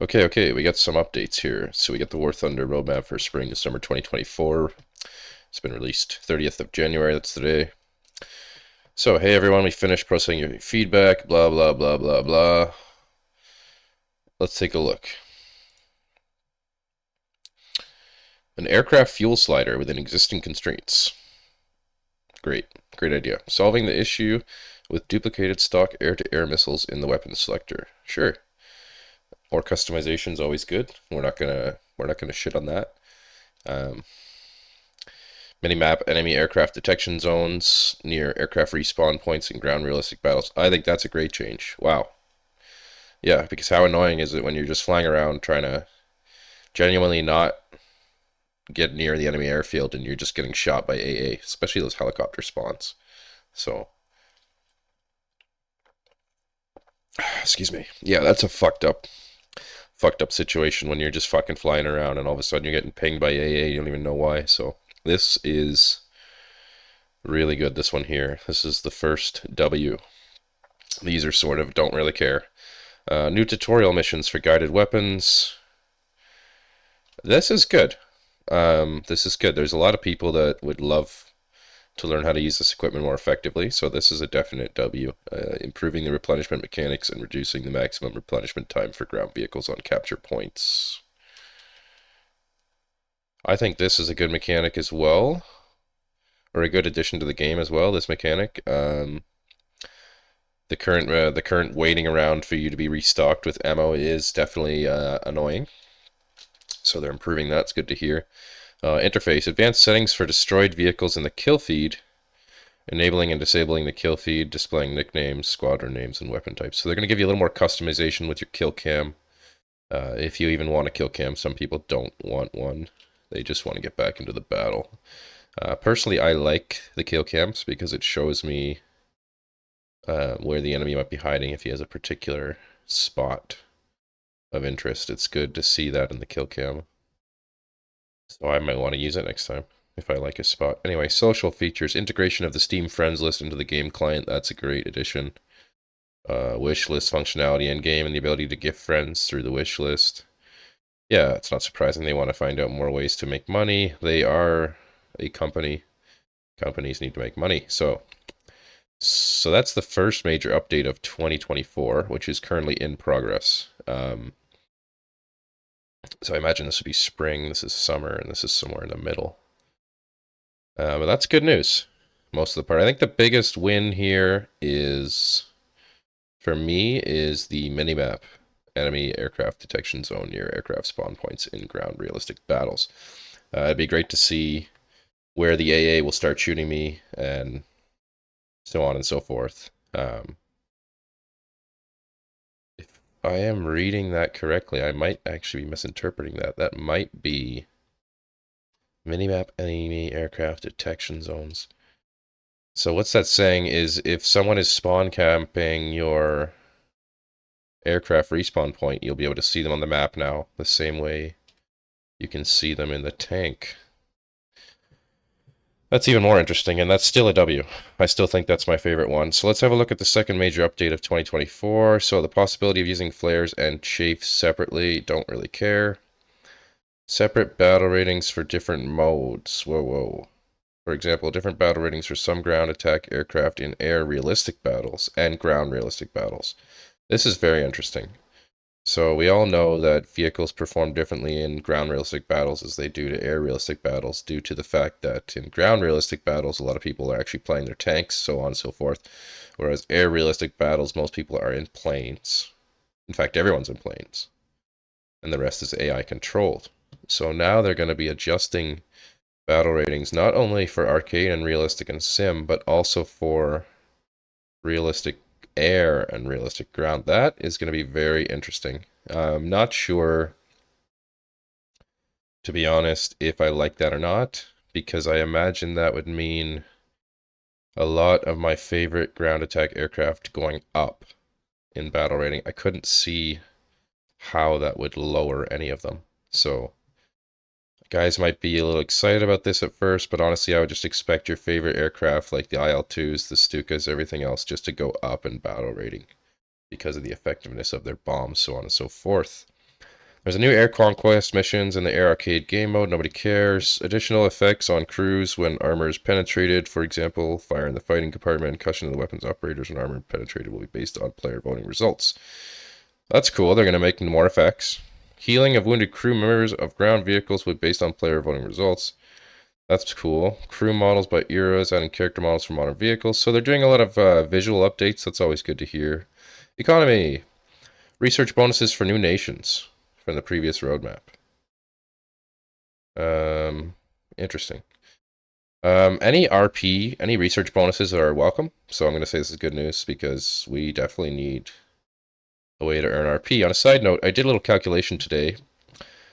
Okay, we got some updates here. So we got the War Thunder roadmap for spring to summer 2024. It's been released 30th of January, that's today. So, hey everyone, we finished processing your feedback, blah, blah, blah, blah, blah. Let's take a look. An aircraft fuel slider within existing constraints. Great idea. Solving the issue with duplicated stock air-to-air missiles in the weapons selector. Sure. More customization is always good. We're not gonna shit on that. Um, Minimap enemy aircraft detection zones near aircraft respawn points in ground realistic battles. I think that's a great change. Wow. Yeah, because how annoying is it when you're just flying around trying to genuinely not get near the enemy airfield and you're just getting shot by AA, especially those helicopter spawns. So, excuse me. Yeah, that's a fucked up situation when you're just fucking flying around and all of a sudden you're getting pinged by AA, you don't even know why. So, this is really good, this one here. This is the first W. These are sort of don't really care. New tutorial missions for guided weapons. This is good. This is good. There's a lot of people that would love to learn how to use this equipment more effectively, so this is a definite W. Improving the replenishment mechanics and reducing the maximum replenishment time for ground vehicles on capture points. I think this is a good mechanic as well, or a good addition to the game as well, this mechanic. The current waiting around for you to be restocked with ammo is definitely annoying. So they're improving that. It's good to hear. Interface. Advanced settings for destroyed vehicles in the kill feed. Enabling and disabling the kill feed. Displaying nicknames, squadron names, and weapon types. So they're going to give you a little more customization with your kill cam. If you even want a kill cam. Some people don't want one. They just want to get back into the battle. Personally, I like the kill cams because it shows me where the enemy might be hiding if he has a particular spot of interest. It's good to see that in the kill cam. So I might want to use it next time if I like a spot. Anyway, social features. Integration of the Steam friends list into the game client. That's a great addition. Wish list functionality in game and the ability to gift friends through the wish list. Yeah, it's not surprising they want to find out more ways to make money. They are a company. Companies need to make money. So that's the first major update of 2024, which is currently in progress. So I imagine this would be spring, this is summer, and this is somewhere in the middle. But that's good news, most of the part. I think the biggest win here is, for me, is the minimap enemy aircraft detection zone near aircraft spawn points in ground realistic battles. It'd be great to see where the AA will start shooting me and so on and so forth. If I am reading that correctly, I might actually be misinterpreting that. That might be minimap enemy aircraft detection zones. So what's that saying is if someone is spawn camping your aircraft respawn point, you'll be able to see them on the map now, the same way you can see them in the tank. That's even more interesting, and that's still a W. I still think that's my favorite one. So let's have a look at the second major update of 2024. So the possibility of using flares and chafe separately, don't really care. Separate battle ratings for different modes. Whoa. For example, different battle ratings for some ground attack aircraft in air realistic battles and ground realistic battles. This is very interesting. So we all know that vehicles perform differently in ground realistic battles as they do to air realistic battles due to the fact that in ground realistic battles, a lot of people are actually playing their tanks, so on and so forth. Whereas air realistic battles, most people are in planes. In fact, everyone's in planes. And the rest is AI controlled. So now they're going to be adjusting battle ratings not only for arcade and realistic and sim, but also for realistic air and realistic ground. That is going to be very interesting. I'm not sure, to be honest, if I like that or not, because I imagine that would mean a lot of my favorite ground attack aircraft going up in battle rating. I couldn't see how that would lower any of them. So guys might be a little excited about this at first, but honestly, I would just expect your favorite aircraft like the IL-2s, the Stukas, everything else just to go up in battle rating because of the effectiveness of their bombs, so on and so forth. There's a new Air Conquest missions in the Air Arcade game mode. Nobody cares. Additional effects on crews when armor is penetrated. For example, fire in the fighting compartment, concussion of the weapons operators when armor penetrated will be based on player voting results. That's cool. They're going to make more effects. Healing of wounded crew members of ground vehicles will be based on player voting results. That's cool. Crew models by eras, adding character models for modern vehicles. So they're doing a lot of visual updates. That's always good to hear. Economy. Research bonuses for new nations from the previous roadmap. Interesting. Any RP, any research bonuses are welcome. So I'm going to say this is good news because we definitely need a way to earn RP. On a side note, I did a little calculation today.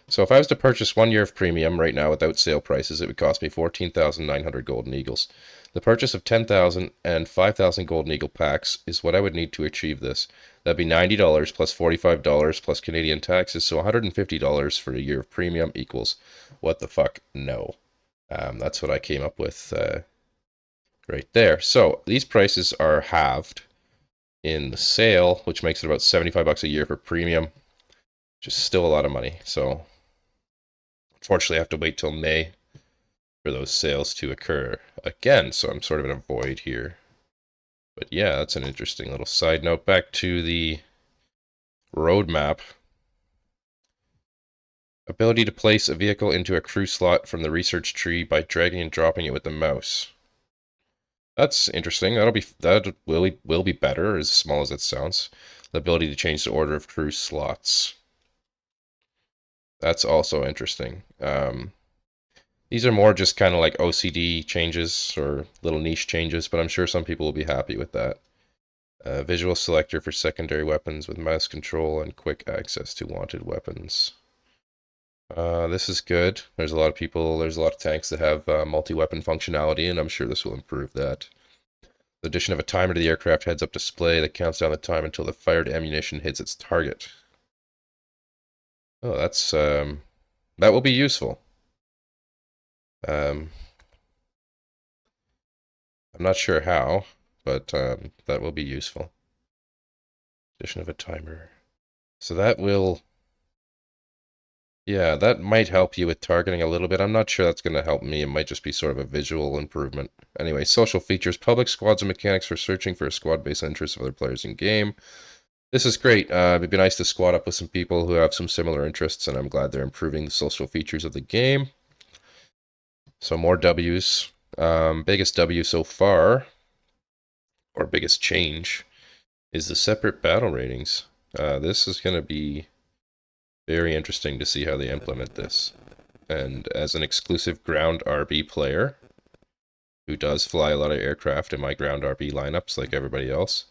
So if I was to purchase 1 year of premium right now without sale prices, it would cost me 14,900 Golden Eagles. The purchase of 10,000 and 5,000 Golden Eagle packs is what I would need to achieve this. That'd be $90 plus $45 plus Canadian taxes, so $150 for a year of premium equals what the fuck? No. That's what I came up with right there. So these prices are halved in the sale, which makes it about $75 a year for premium, which is still a lot of money. So unfortunately, I have to wait till May for those sales to occur again. So I'm sort of in a void here. But yeah, that's an interesting little side note. Back to the roadmap. Ability to place a vehicle into a crew slot from the research tree by dragging and dropping it with the mouse. That's interesting. That will be better, as small as it sounds. The ability to change the order of crew slots. That's also interesting. These are more just kind of like OCD changes or little niche changes, but I'm sure some people will be happy with that. Visual selector for secondary weapons with mouse control and quick access to wanted weapons. This is good. There's a lot of tanks that have multi-weapon functionality, and I'm sure this will improve that. The addition of a timer to the aircraft heads-up display that counts down the time until the fired ammunition hits its target. Oh, that's that will be useful. I'm not sure how, but that will be useful. Addition of a timer. So that will... Yeah, that might help you with targeting a little bit. I'm not sure that's going to help me. It might just be sort of a visual improvement. Anyway, social features. Public squads and mechanics for searching for a squad based on interests of other players in game. This is great. It'd be nice to squad up with some people who have some similar interests, and I'm glad they're improving the social features of the game. So more W's. Biggest W so far, or biggest change, is the separate battle ratings. This is going to be very interesting to see how they implement this. And as an exclusive ground RB player, who does fly a lot of aircraft in my ground RB lineups like everybody else,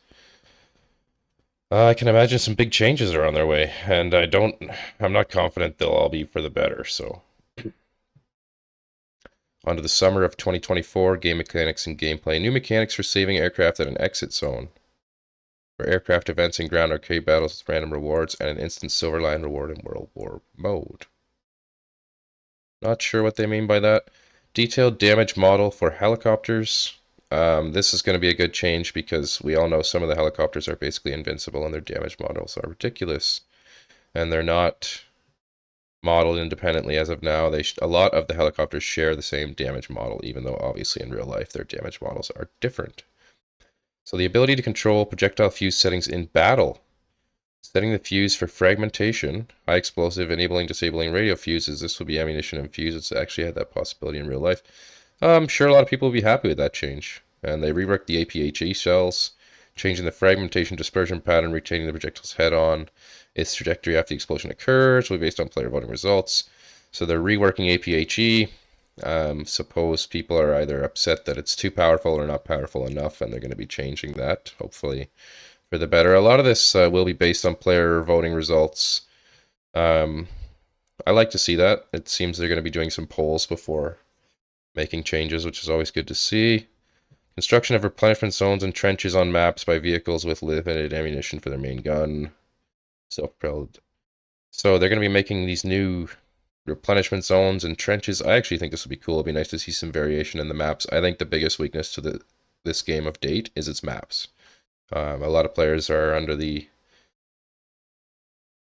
I can imagine some big changes are on their way, and I'm not confident they'll all be for the better, so. On to the summer of 2024, game mechanics and gameplay. New mechanics for saving aircraft at an exit zone. For aircraft events and ground arcade battles with random rewards, and an instant Silver Lion reward in World War mode. Not sure what they mean by that. Detailed damage model for helicopters. This is going to be a good change because we all know some of the helicopters are basically invincible and their damage models are ridiculous. And they're not modeled independently as of now. A lot of the helicopters share the same damage model, even though obviously in real life their damage models are different. So the ability to control projectile fuse settings in battle. Setting the fuse for fragmentation, high explosive, enabling disabling radio fuses. This will be ammunition and fuses. Actually had that possibility in real life. I'm sure a lot of people will be happy with that change. And they reworked the APHE shells, changing the fragmentation dispersion pattern, retaining the projectile's head-on. Its trajectory after the explosion occurs will be based on player voting results. So they're reworking APHE. Suppose people are either upset that it's too powerful or not powerful enough, and they're going to be changing that, hopefully, for the better. A lot of this will be based on player voting results. I like to see that. It seems they're going to be doing some polls before making changes, which is always good to see. Construction of replenishment zones and trenches on maps by vehicles with limited ammunition for their main gun. Self-propelled. So they're going to be making these new replenishment zones and trenches. I actually think this would be cool. It'd be nice to see some variation in the maps. I think the biggest weakness to this game of date is its maps. A lot of players are under the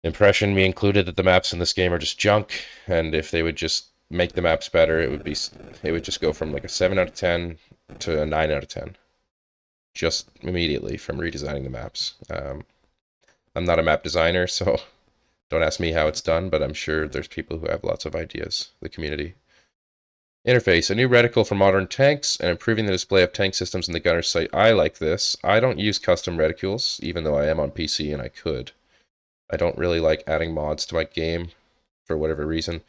impression we included that the maps in this game are just junk, and if they would just make the maps better, it would just go from like a 7 out of 10 to a 9 out of 10. Just immediately from redesigning the maps. I'm not a map designer, so don't ask me how it's done, but I'm sure there's people who have lots of ideas, the community. Interface, a new reticle for modern tanks and improving the display of tank systems in the gunner sight. I like this. I don't use custom reticules, even though I am on PC and I could. I don't really like adding mods to my game for whatever reason.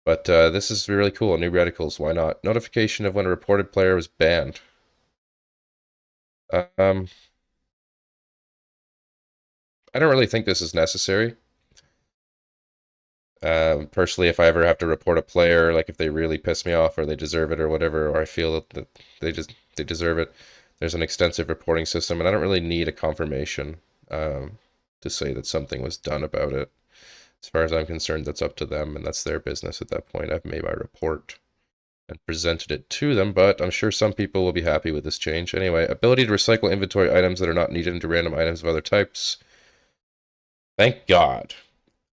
But this is really cool. New reticles, why not? Notification of when a reported player was banned. I don't really think this is necessary. Personally, if I ever have to report a player, like if they really piss me off or they deserve it or whatever, or I feel that they deserve it, there's an extensive reporting system, and I don't really need a confirmation to say that something was done about it. As far as I'm concerned, that's up to them, and that's their business at that point. I've made my report and presented it to them, but I'm sure some people will be happy with this change. Anyway, ability to recycle inventory items that are not needed into random items of other types. Thank God.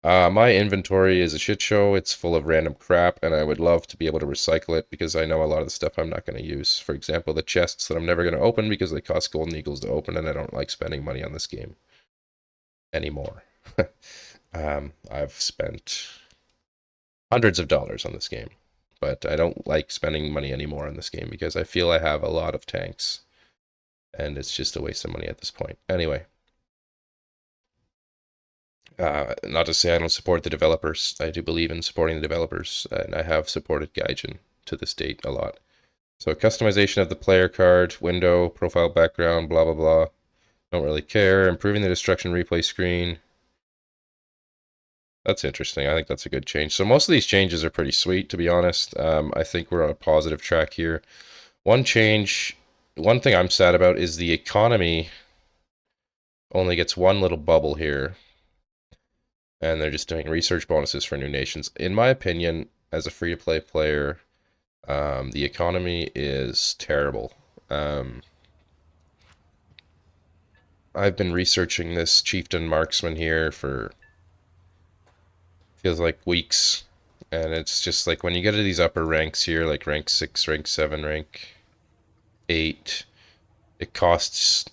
My inventory is a shit show. It's full of random crap, and I would love to be able to recycle it because I know a lot of the stuff I'm not going to use. For example, the chests that I'm never going to open because they cost golden eagles to open, and I don't like spending money on this game anymore. I've spent hundreds of dollars on this game, but I don't like spending money anymore on this game because I feel I have a lot of tanks, and it's just a waste of money at this point. Anyway. Not to say I don't support the developers. I do believe in supporting the developers, and I have supported Gaijin to this date a lot. So customization of the player card, window, profile background, blah, blah, blah. Don't really care. Improving the destruction replay screen. That's interesting. I think that's a good change. So most of these changes are pretty sweet, to be honest. I think we're on a positive track here. One thing I'm sad about is the economy only gets one little bubble here. And they're just doing research bonuses for new nations. In my opinion, as a free-to-play player, the economy is terrible. I've been researching this chieftain marksman here for feels like weeks, and it's just like when you get to these upper ranks here, like rank 6, rank 7, rank 8, it costs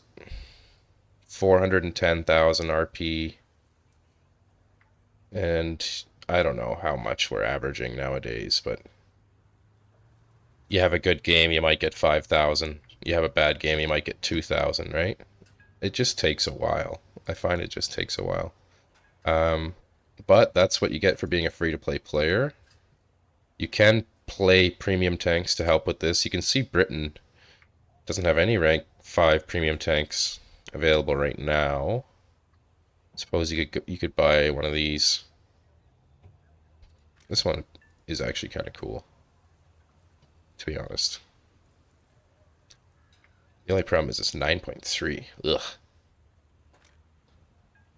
410,000 RP, and I don't know how much we're averaging nowadays, but you have a good game, you might get 5,000. You have a bad game, you might get 2,000, right? It just takes a while. I find it just takes a while. But that's what you get for being a free-to-play player. You can play premium tanks to help with this. You can see Britain doesn't have any rank 5 premium tanks available right now. Suppose you could buy one of these. This one is actually kind of cool, to be honest. The only problem is it's 9.3. Ugh.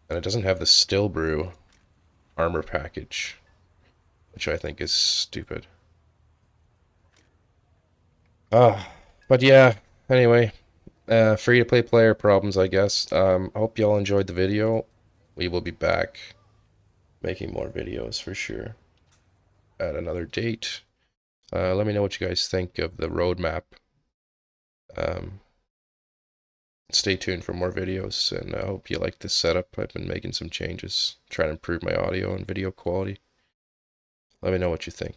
And it doesn't have the Stillbrew armor package, which I think is stupid. But yeah, anyway, free-to-play player problems, I guess. I hope y'all enjoyed the video. We will be back making more videos for sure at another date. Let me know what you guys think of the roadmap. Stay tuned for more videos, and I hope you like this setup. I've been making some changes, trying to improve my audio and video quality. Let me know what you think.